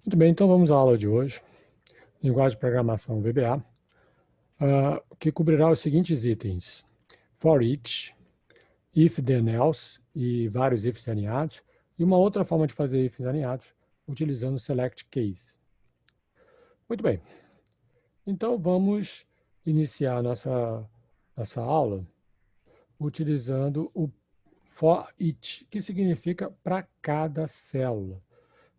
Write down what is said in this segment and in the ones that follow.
Muito bem, então vamos à aula de hoje, linguagem de programação VBA, que cobrirá os seguintes itens: for each, if then else e vários ifs alinhados, e uma outra forma de fazer ifs alinhados, utilizando o select case. Muito bem, então vamos iniciar nossa aula utilizando o for each, que significa para cada célula.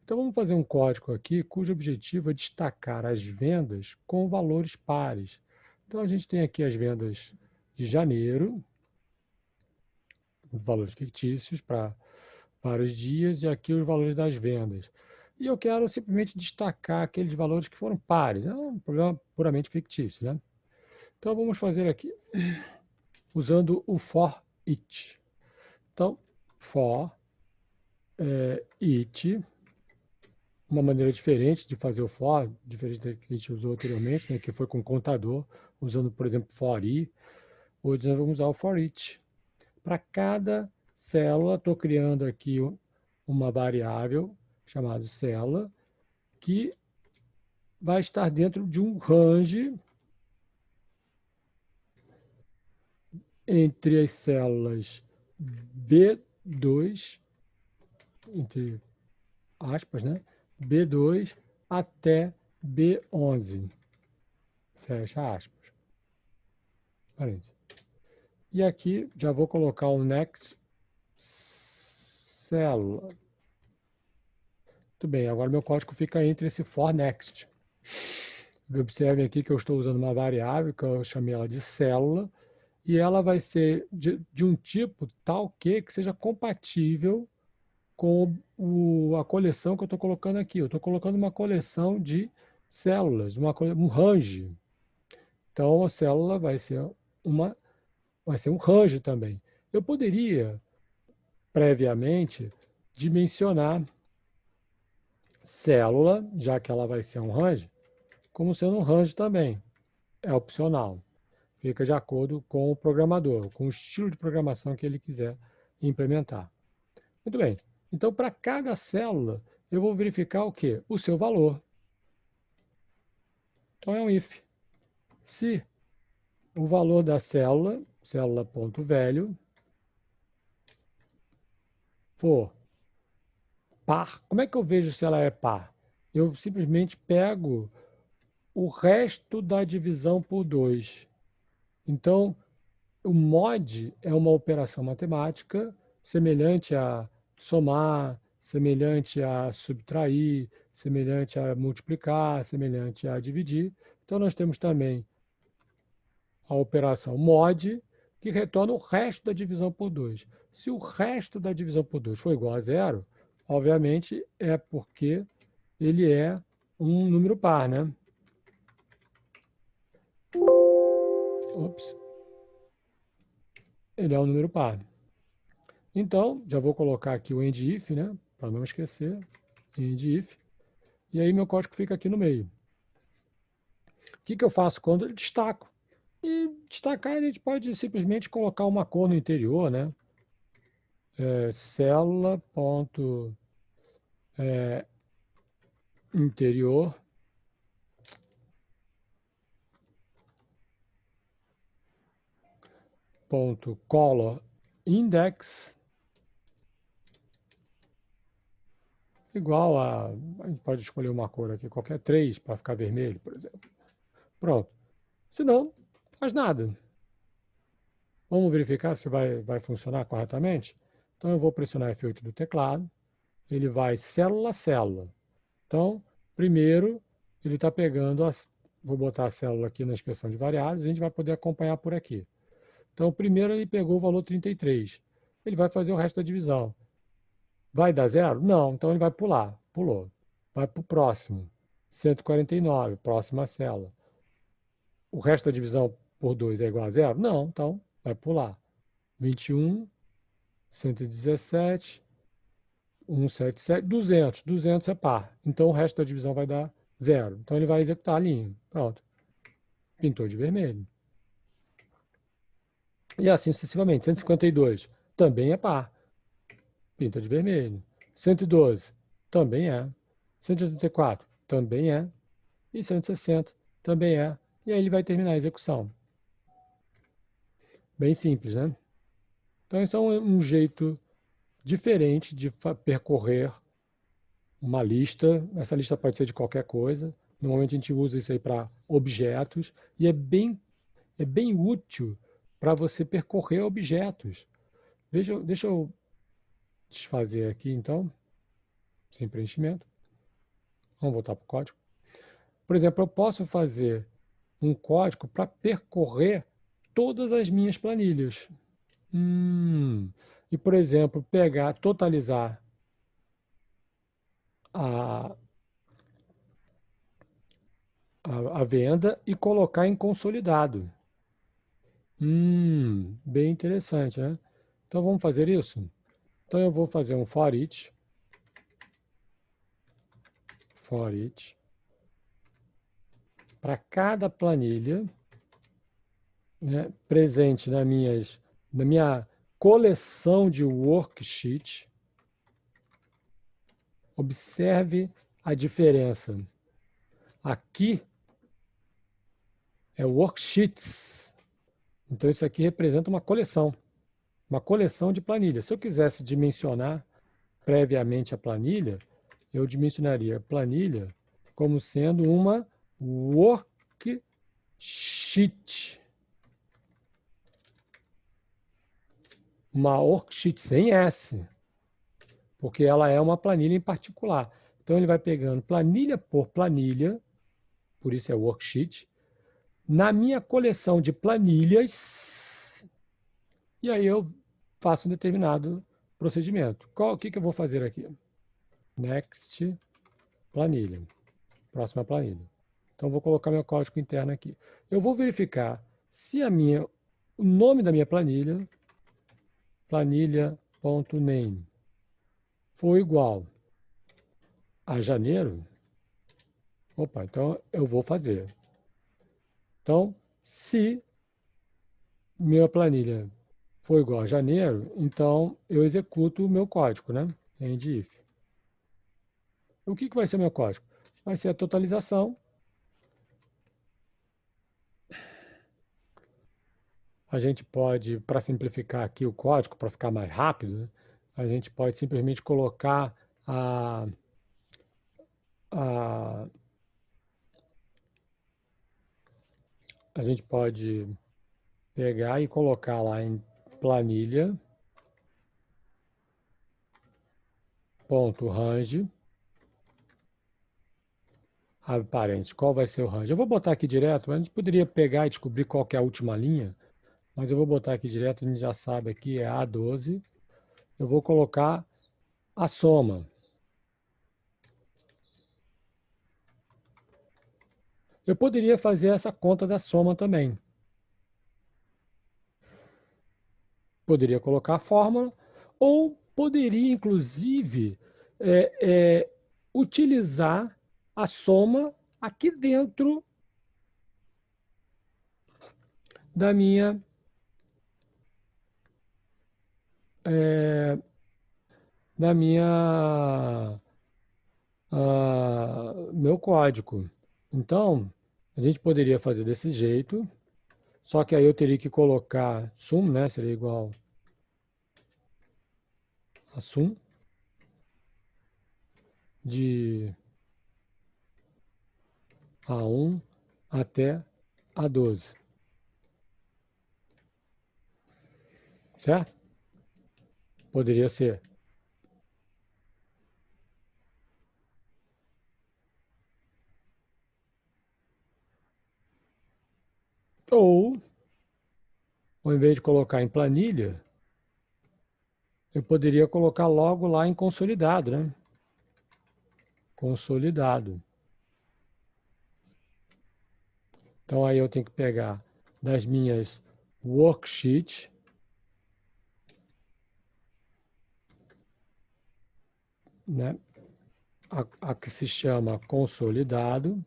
Então vamos fazer um código aqui cujo objetivo é destacar as vendas com valores pares. Então a gente tem aqui as vendas de janeiro, valores fictícios para vários dias, e aqui os valores das vendas. E eu quero simplesmente destacar aqueles valores que foram pares. É um problema puramente fictício, né? Então vamos fazer aqui usando o for each. Então, for each, uma maneira diferente de fazer o for, diferente da que a gente usou anteriormente, né, que foi com contador, usando, por exemplo, for i. Hoje nós vamos usar o for each. Para cada célula, estou criando aqui uma variável chamada célula, que vai estar dentro de um range entre as células B2, entre aspas, né? B2 até B11. Fecha aspas. Parênteses. E aqui já vou colocar o next célula. Muito bem, agora meu código fica entre esse for next. Observem aqui que eu estou usando uma variável, que eu chamei ela de célula, e ela vai ser de um tipo tal que seja compatível com a coleção que eu estou colocando aqui. Eu estou colocando uma coleção de células, um range. Então, a célula vai ser um range também. Eu poderia, previamente, dimensionar célula, já que ela vai ser um range, como sendo um range também. É opcional. Fica de acordo com o programador, com o estilo de programação que ele quiser implementar. Muito bem. Então, para cada célula, eu vou verificar o quê? O seu valor. Então, é um if. Se o valor da célula, célula.value, for par, como é que eu vejo se ela é par? Eu simplesmente pego o resto da divisão por 2. Então, o mod é uma operação matemática semelhante a somar, semelhante a subtrair, semelhante a multiplicar, semelhante a dividir. Então, nós temos também a operação mod, que retorna o resto da divisão por 2. Se o resto da divisão por 2 for igual a zero, obviamente é porque ele é um número par, né? Ops. Ele é um número par. Então, já vou colocar aqui o end if, né? Para não esquecer. End if. E aí meu código fica aqui no meio. O que eu faço quando eu destaco? E destacar, a gente pode simplesmente colocar uma cor no interior, né? Célula.interior color index igual a gente pode escolher uma cor aqui, qualquer 3 para ficar vermelho, por exemplo. Pronto. Se não, faz nada. Vamos verificar se vai funcionar corretamente? Então eu vou pressionar F8 do teclado, ele vai célula a célula. Então, primeiro, ele está pegando, vou botar a célula aqui na expressão de variáveis, a gente vai poder acompanhar por aqui. Então, primeiro ele pegou o valor 33. Ele vai fazer o resto da divisão. Vai dar zero? Não, então ele vai pular. Pulou. Vai para o próximo. 149, próxima célula. O resto da divisão por 2 é igual a zero? Não, então vai pular. 21, 117, 177, 200. 200 é par. Então o resto da divisão vai dar zero. Então ele vai executar a linha. Pronto. Pintou de vermelho. E assim sucessivamente. 152 também é par. Pinta de vermelho. 112 também é. 184 também é. E 160 também é. E aí ele vai terminar a execução. Bem simples, né? Então, isso é um jeito diferente de percorrer uma lista. Essa lista pode ser de qualquer coisa. Normalmente a gente usa isso aí para objetos e é bem útil para você percorrer objetos. Deixa eu desfazer aqui então, sem preenchimento. Vamos voltar para o código. Por exemplo, eu posso fazer um código para percorrer todas as minhas planilhas. E, por exemplo, totalizar a, a venda e colocar em consolidado. Bem interessante, né? Então vamos fazer isso? Então eu vou fazer um for each, para cada planilha, né, presente na minha coleção de worksheet. Observe a diferença. Aqui é worksheets. Então isso aqui representa uma coleção de planilhas. Se eu quisesse dimensionar previamente a planilha, eu dimensionaria a planilha como sendo uma worksheet. Uma worksheet sem S, porque ela é uma planilha em particular. Então ele vai pegando planilha por planilha, por isso é worksheet, na minha coleção de planilhas, e aí eu faço um determinado procedimento. O que eu vou fazer aqui? Next planilha. Próxima planilha. Então, vou colocar meu código interno aqui. Eu vou verificar se o nome da minha planilha.name, for igual a janeiro. Opa, então eu vou fazer. Então, se minha planilha for igual a janeiro, então eu executo o meu código, né? End if. O que vai ser o meu código? Vai ser a totalização. A gente pode, para simplificar aqui o código, para ficar mais rápido, né, a gente pode simplesmente colocar a, a gente pode pegar e colocar lá em planilha.range, abre parênteses, qual vai ser o range? Eu vou botar aqui direto, a gente poderia pegar e descobrir qual que é a última linha, mas eu vou botar aqui direto, a gente já sabe aqui, é A12. Eu vou colocar a soma. Eu poderia fazer essa conta da soma também. Poderia colocar a fórmula, ou poderia, inclusive, utilizar a soma aqui dentro da minha da minha meu código. Então, a gente poderia fazer desse jeito, só que aí eu teria que colocar sum, né? Seria igual a sum de A1 até A12, certo? Poderia ser. Ou, ao invés de colocar em planilha, eu poderia colocar logo lá em consolidado, né? Consolidado. Então aí eu tenho que pegar das minhas worksheets, né? A que se chama consolidado.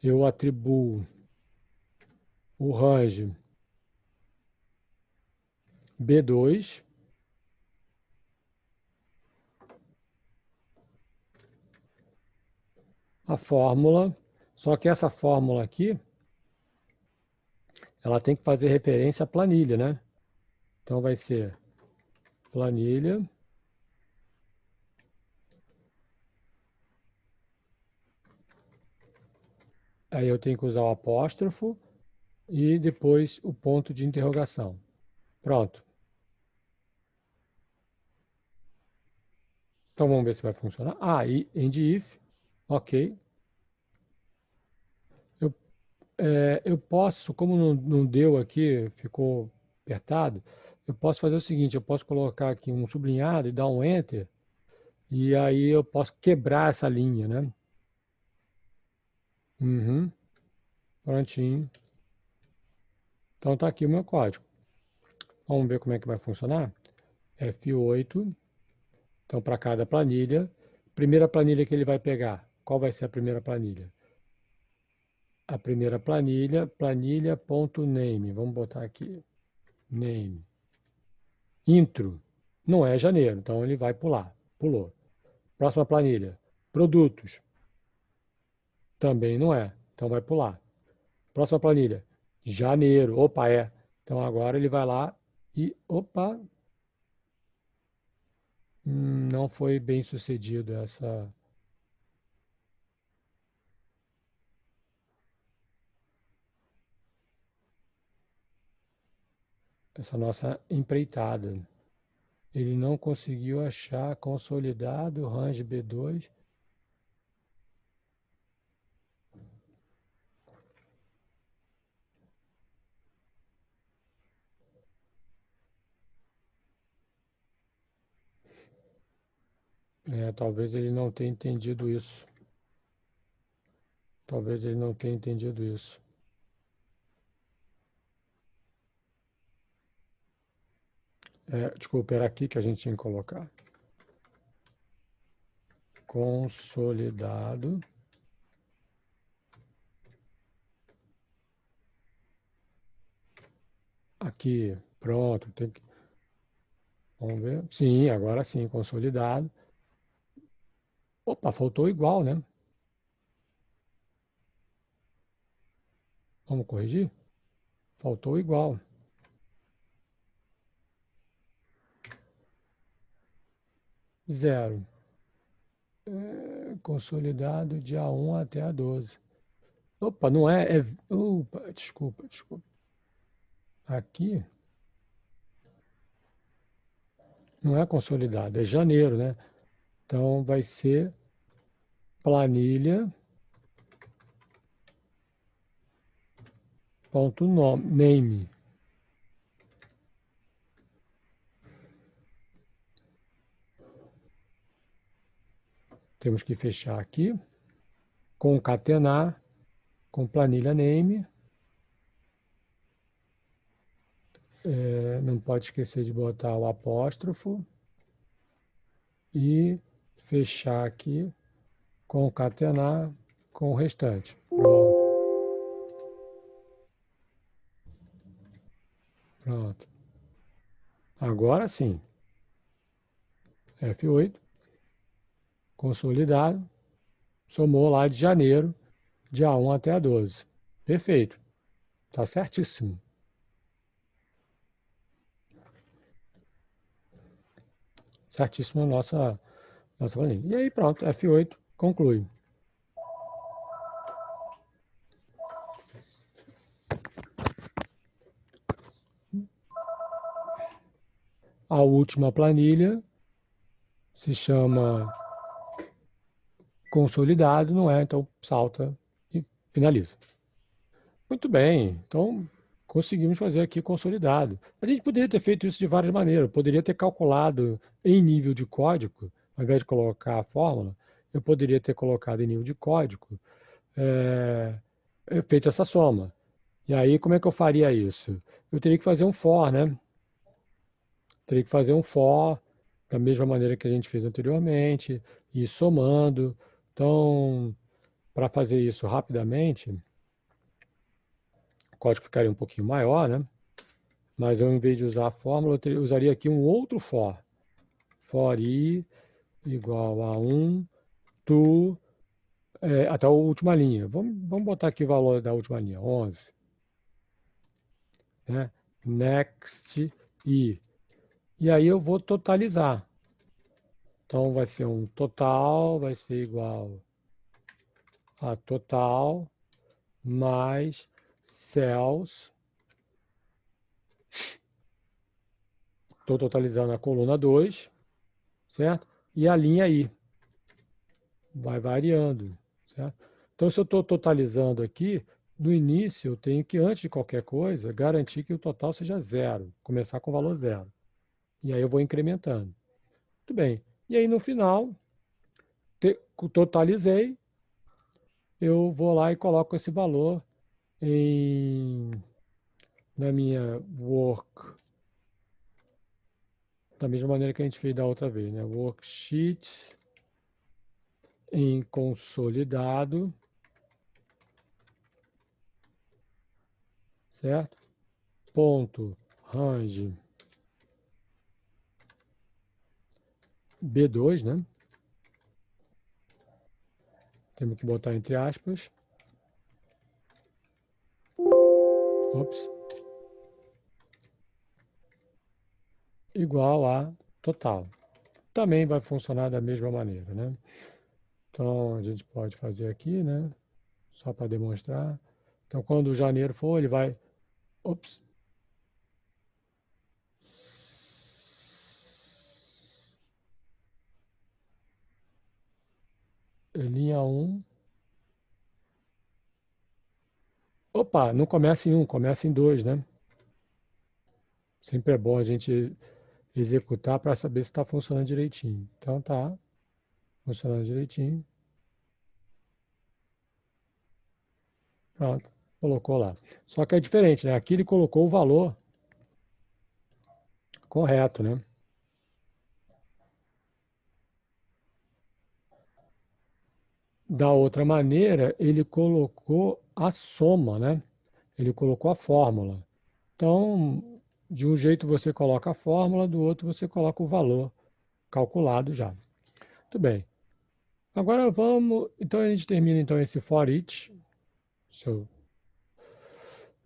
Eu atribuo o range B2, a fórmula, só que essa fórmula aqui, ela tem que fazer referência à planilha, né? Então vai ser planilha, aí eu tenho que usar o apóstrofo e depois o ponto de interrogação. Pronto. Então vamos ver se vai funcionar. Ah, e end if, ok. Eu, eu posso, como não deu aqui, ficou apertado, eu posso fazer o seguinte, eu posso colocar aqui um sublinhado e dar um enter, e aí eu posso quebrar essa linha, né? Uhum, prontinho. Então tá aqui o meu código. Vamos ver como é que vai funcionar? F8. Então, para cada planilha, primeira planilha que ele vai pegar, qual vai ser a primeira planilha? A primeira planilha, planilha.name. Vamos botar aqui, name. Intro, não é janeiro, então ele vai pular, pulou. Próxima planilha, produtos, também não é, então vai pular. Próxima planilha, janeiro, opa, é. Então agora ele vai lá e, opa, não foi bem sucedido essa nossa empreitada. Ele não conseguiu achar consolidado range B2. Talvez ele não tenha entendido isso. Talvez ele não tenha entendido isso. Desculpa, era aqui que a gente tinha que colocar. Consolidado. Aqui, pronto. Vamos ver. Sim, agora sim, consolidado. Opa, faltou igual, né? Vamos corrigir? Faltou igual. 0. Consolidado de A1 até A12. Opa, não é. Opa, desculpa. Aqui não é consolidado, é janeiro, né? Então vai ser planilha ponto name. Temos que fechar aqui, concatenar com planilha name. Não pode esquecer de botar o apóstrofo e fechar aqui, concatenar com o restante. Pronto, pronto. Agora sim, F8, consolidado, somou lá de janeiro, de A1 até A12. Perfeito, está certíssimo. Certíssimo a nossa planilha. E aí pronto, F8 conclui. A última planilha se chama consolidado, não é? Então salta e finaliza. Muito bem, então conseguimos fazer aqui consolidado. A gente poderia ter feito isso de várias maneiras. Eu poderia ter calculado em nível de código, ao invés de colocar a fórmula, eu poderia ter colocado em nível de código, é, feito essa soma. E aí, como é que eu faria isso? Eu teria que fazer um for, né? Teria que fazer um for da mesma maneira que a gente fez anteriormente, e somando. Então, para fazer isso rapidamente, o código ficaria um pouquinho maior, né? Mas eu, em vez de usar a fórmula, eu usaria aqui um outro for. For i igual a 1 to até a última linha. Vamos botar aqui o valor da última linha, 11. Né? Next e aí eu vou totalizar. Então vai ser um total, vai ser igual a total mais cells. Estou totalizando a coluna 2, certo? E a linha I. Vai variando, certo? Então, se eu estou totalizando aqui, no início eu tenho que, antes de qualquer coisa, garantir que o total seja zero, começar com o valor zero. E aí eu vou incrementando. Muito bem. E aí no final, totalizei, eu vou lá e coloco esse valor na minha work, da mesma maneira que a gente fez da outra vez, né? Worksheet em consolidado, certo? Ponto range B2, né? Temos que botar entre aspas. Ops. Igual a total. Também vai funcionar da mesma maneira, né? Então, a gente pode fazer aqui, né? Só para demonstrar. Então, quando o janeiro for, ele vai... Ops. Linha 1. Opa, não começa em 1, começa em 2, né? Sempre é bom a gente executar para saber se está funcionando direitinho. Então, tá funcionando direitinho. Pronto, colocou lá. Só que é diferente, né? Aqui ele colocou o valor correto, né? Da outra maneira, ele colocou a soma, né? Ele colocou a fórmula. Então, de um jeito você coloca a fórmula, do outro você coloca o valor calculado já. Muito bem. Agora vamos, então a gente termina então esse for each.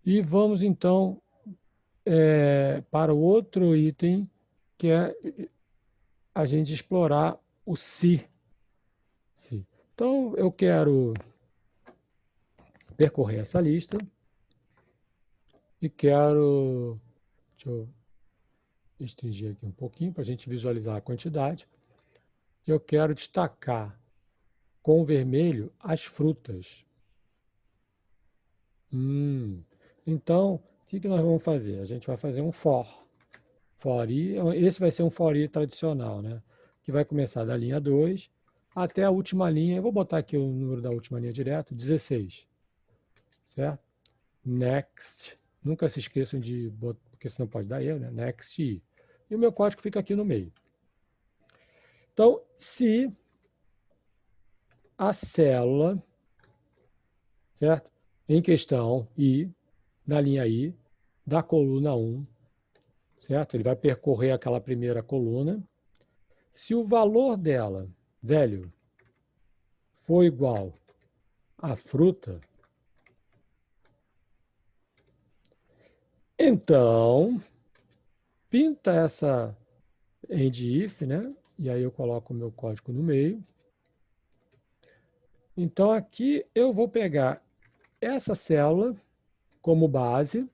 E vamos então para o outro item, que é a gente explorar o se. Então eu quero percorrer essa lista e quero, deixa eu restringir aqui um pouquinho para a gente visualizar a quantidade. Eu quero destacar com vermelho as frutas. Então, o que nós vamos fazer? A gente vai fazer um for. For i, esse vai ser um for i tradicional, né? Que vai começar da linha 2 até a última linha. Eu vou botar aqui o número da última linha direto, 16. Certo? Next. Nunca se esqueçam de botar, porque senão pode dar erro, né? Next i. E o meu código fica aqui no meio. Então, se a célula, certo? Em questão, I, da linha I, da coluna 1, certo? Ele vai percorrer aquela primeira coluna. Se o valor dela, velho, for igual à fruta, então, pinta essa end if, né? E aí eu coloco o meu código no meio. Então, aqui eu vou pegar essa célula como base,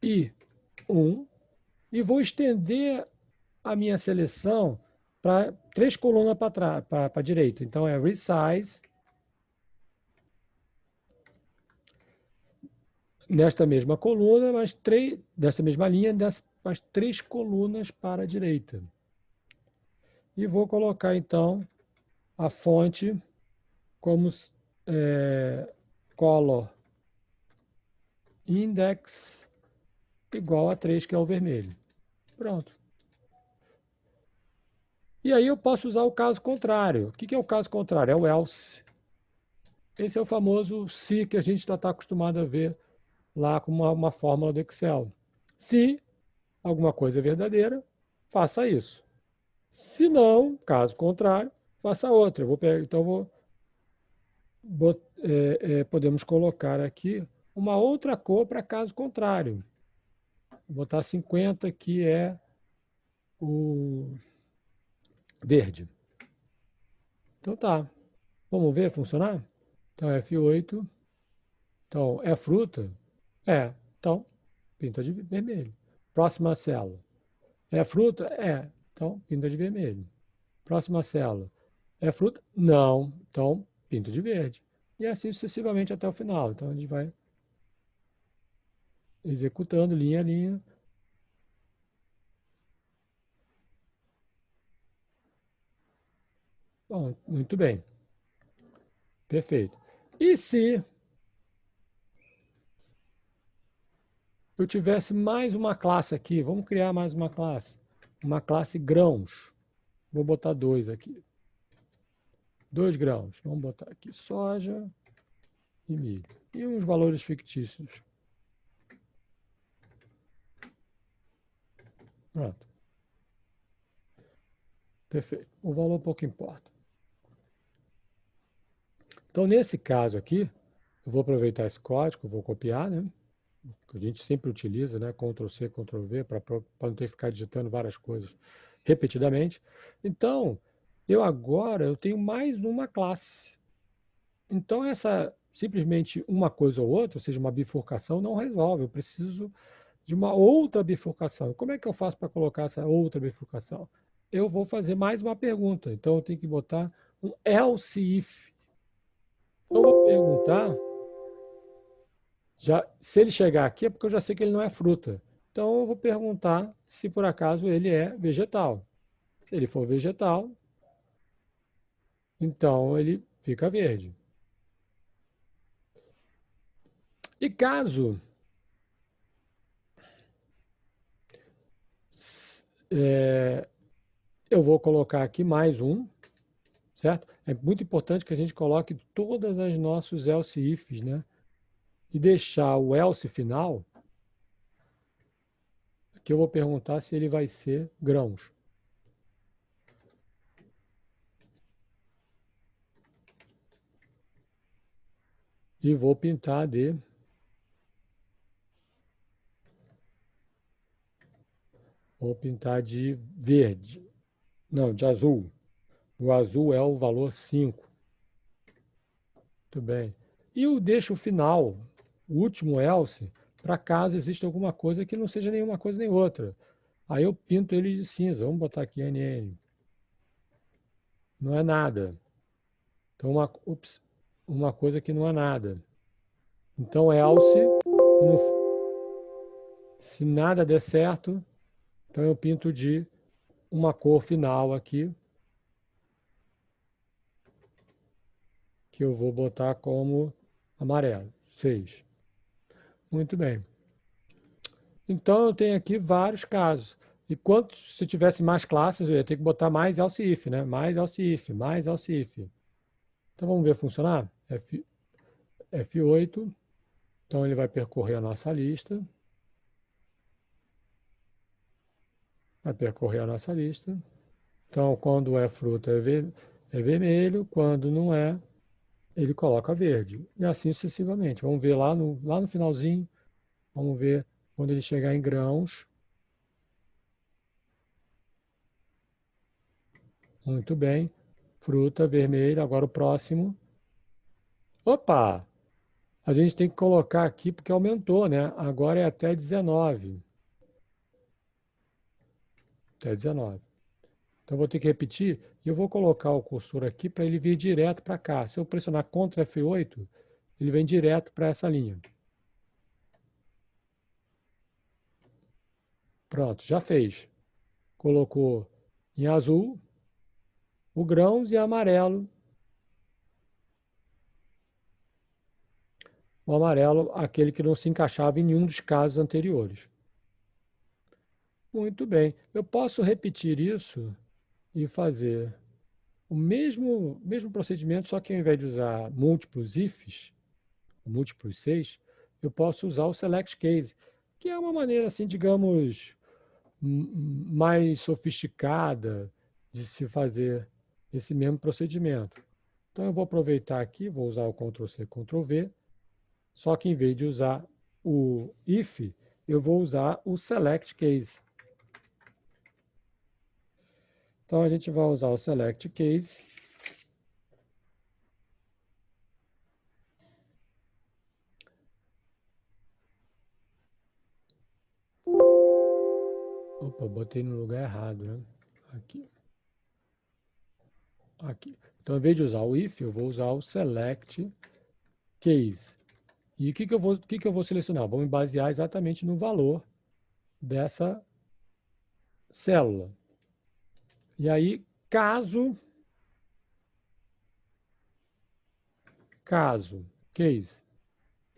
I1, e vou estender a minha seleção para 3 colunas para a direita. Então, é resize, nesta mesma coluna, mais 3, desta mesma linha, mais 3 colunas para a direita. E vou colocar, então, a fonte como color index igual a 3, que é o vermelho. Pronto. E aí eu posso usar o caso contrário. O que é o caso contrário? É o else. Esse é o famoso se que a gente já está acostumado a ver lá com uma fórmula do Excel. Se alguma coisa é verdadeira, faça isso. Se não, caso contrário, faça outra. Eu vou pegar, então, podemos colocar aqui uma outra cor para caso contrário. Vou botar 50, que é o verde. Então tá. Vamos ver funcionar? Então, F8. Então, é fruta? É. Então, pinta de vermelho. Próxima célula. É fruta? É. Então, pinta de vermelho. Próxima célula. É fruta? Não. Então, pinta de verde. E assim sucessivamente até o final. Então, a gente vai executando linha a linha. Bom, muito bem. Perfeito. E se eu tivesse mais uma classe aqui? Vamos criar mais uma classe. Uma classe grãos. Vou botar 2 aqui. 2 grãos. Vamos botar aqui soja e milho. E uns valores fictícios. Pronto. Perfeito. O valor pouco importa. Então, nesse caso aqui, eu vou aproveitar esse código, vou copiar, né? Que a gente sempre utiliza, né? Ctrl+C, Ctrl+V, para não ter que ficar digitando várias coisas repetidamente. Então, eu tenho mais uma classe. Então, essa simplesmente uma coisa ou outra, ou seja, uma bifurcação, não resolve. Eu preciso de uma outra bifurcação. Como é que eu faço para colocar essa outra bifurcação? Eu vou fazer mais uma pergunta. Então, eu tenho que botar um else if. Eu vou perguntar, se ele chegar aqui é porque eu já sei que ele não é fruta. Então, eu vou perguntar se por acaso ele é vegetal. Se ele for vegetal, então ele fica verde. E caso é, eu vou colocar aqui mais um, certo? É muito importante que a gente coloque todas as nossos else ifs, né? E deixar o else final, que eu vou perguntar se ele vai ser grãos. E vou pintar de verde. Não, de azul. O azul é o valor 5. Muito bem. E eu deixo o final, o último else, para caso exista alguma coisa que não seja nenhuma coisa nem outra. Aí eu pinto ele de cinza. Vamos botar aqui NN. Não é nada. Então, uma coisa que não é nada. Então, else, se nada der certo, então eu pinto de uma cor final aqui, que eu vou botar como amarelo. 6. Muito bem. Então, eu tenho aqui vários casos. E se tivesse mais classes, eu ia ter que botar mais else if, né? Mais else if, mais else if. Então, vamos ver funcionar? F8. Então, ele vai percorrer a nossa lista. Vai percorrer a nossa lista. Então, quando é fruta é vermelho, quando não é, ele coloca verde. E assim sucessivamente. Vamos ver lá no finalzinho, vamos ver quando ele chegar em grãos. Muito bem. Fruta vermelha. Agora o próximo. Opa! A gente tem que colocar aqui porque aumentou, né? Agora é até 19. Até 19. Então, vou ter que repetir e eu vou colocar o cursor aqui para ele vir direto para cá. Se eu pressionar Ctrl F8, ele vem direto para essa linha. Pronto, já fez. Colocou em azul o grãos e amarelo o amarelo, aquele que não se encaixava em nenhum dos casos anteriores. Muito bem. Eu posso repetir isso e fazer o mesmo procedimento, só que ao invés de usar múltiplos ifs, múltiplos 6, eu posso usar o select case, que é uma maneira, assim, digamos, mais sofisticada de se fazer esse mesmo procedimento. Então eu vou aproveitar aqui, vou usar o Ctrl+C, Ctrl+V, só que em vez de usar o if, eu vou usar o select case. Então a gente vai usar o select case. Opa, botei no lugar errado, né? Aqui. Aqui. Então, em vez de usar o if, eu vou usar o select case. E o que eu vou selecionar? Vou me basear exatamente no valor dessa célula. E aí, caso case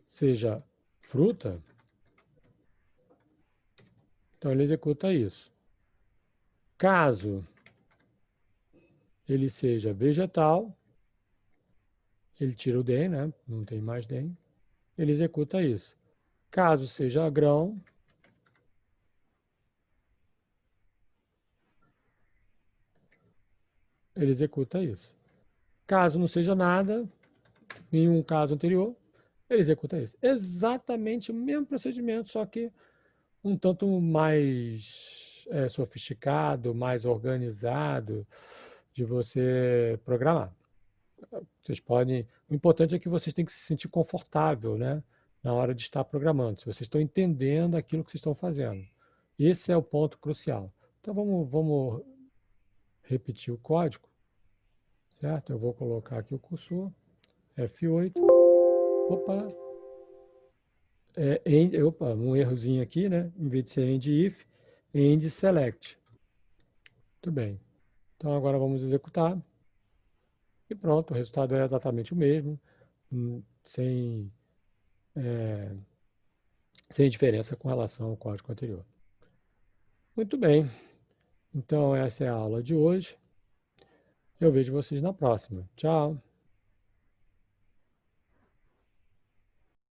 seja fruta, então ele executa isso. Caso ele seja vegetal, ele tira o DEM, né? Não tem mais DEM. Ele executa isso. Caso seja grão, ele executa isso. Caso não seja nada, nenhum caso anterior, ele executa isso. Exatamente o mesmo procedimento, só que um tanto mais sofisticado, mais organizado de você programar. Vocês podem. O importante é que vocês têm que se sentir confortável, né, na hora de estar programando. Se vocês estão entendendo aquilo que vocês estão fazendo. Esse é o ponto crucial. Então vamos repetir o código, certo? Eu vou colocar aqui o cursor, F8. Opa, opa, um errozinho aqui, né? Em vez de ser end if, end select. Muito bem. Então agora vamos executar. E pronto, o resultado é exatamente o mesmo, sem, é, sem diferença com relação ao código anterior. Muito bem. Então essa é a aula de hoje. Eu vejo vocês na próxima. Tchau!